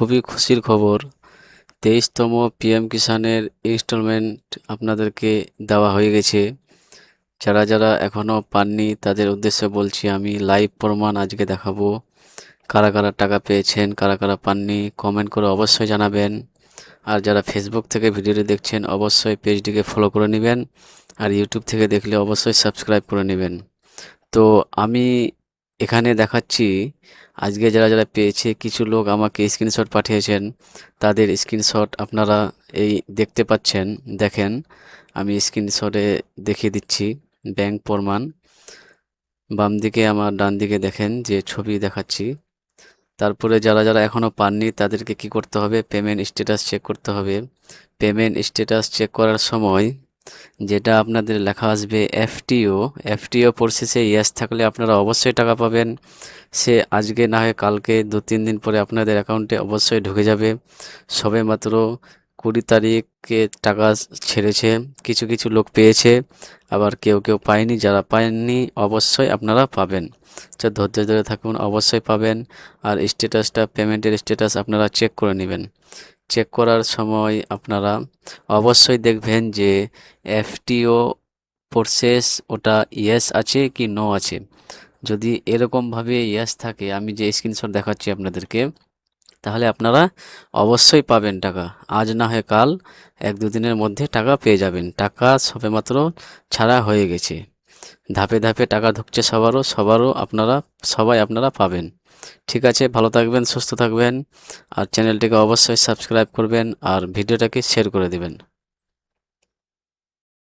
খুবই খুশির খবর। 23তম পিএম কিষানের ইনস্টলমেন্ট আপনাদেরকে দেওয়া হয়ে গেছে। যারা যারা এখনও পাননি তাদের উদ্দেশ্যে বলছি, আমি লাইভ প্রমাণ আজকে দেখাবো। কারা কারা টাকা পেয়েছেন, কারা কারা পাননি, কমেন্ট করে অবশ্যই জানাবেন। আর যারা ফেসবুক থেকে ভিডিওটি দেখছেন অবশ্যই পেজটিকে ফলো করে নেবেন, আর ইউটিউব থেকে দেখলে অবশ্যই সাবস্ক্রাইব করে নেবেন। তো আমি এখানে দেখাচ্ছি আজকে যারা যারা পেয়েছে। কিছু লোক আমাকে স্ক্রিনশট পাঠিয়েছেন, তাদের স্ক্রিনশট আপনারা এই দেখতে পাচ্ছেন। দেখেন, আমি স্ক্রিনশটে দেখিয়ে দিচ্ছি ব্যাংক প্রমাণ। বাম দিকে আমার ডান দিকে দেখেন যে ছবি দেখাচ্ছি। তারপরে যারা যারা এখনও পাননি তাদেরকে কি করতে হবে, পেমেন্ট স্ট্যাটাস চেক করতে হবে। পেমেন্ট স্ট্যাটাস চেক করার সময় যেটা আপনাদের লেখা আসবে এফটিও, এফটিও প্রসেসে ইয়েস থাকলে আপনারা অবশ্যই টাকা পাবেন। সে আজকে না হয় কালকে 2-3 দিন পরে আপনাদের অ্যাকাউন্টে অবশ্যই ঢুকে যাবে। সবে মাত্র 20 তারিখে টাকা ছেড়েছে। কিছু কিছু লোক পেয়েছে, আবার কেউ কেউ পায়নি। যারা পায়নি অবশ্যই আপনারা পাবেন, তো ধৈর্য ধরে থাকুন, অবশ্যই পাবেন। আর স্ট্যাটাসটা, পেমেন্টের স্ট্যাটাস আপনারা চেক করে নেবেন। চেক করার সময় আপনারা অবশ্যই দেখবেন যে এফটিও প্রসেস ওটা ইয়েস আছে কি নো আছে। যদি এরকমভাবে ইয়েস থাকে, আমি যে স্ক্রিনশট দেখাচ্ছি আপনাদেরকে, তাহলে আপনারা অবশ্যই পাবেন টাকা। আজ না হয় কাল, 1-2 দিনের মধ্যে টাকা পেয়ে যাবেন। টাকা সবেমাত্র ছাড়া হয়ে গেছে, ধাপে ধাপে টাকা ঢুকছে সবারও সবাই আপনারা পাবেন। ঠিক আছে, ভালো থাকবেন, সুস্থ থাকবেন, আর চ্যানেলটিকে অবশ্যই সাবস্ক্রাইব করবেন, আর ভিডিওটাকে শেয়ার করে দেবেন।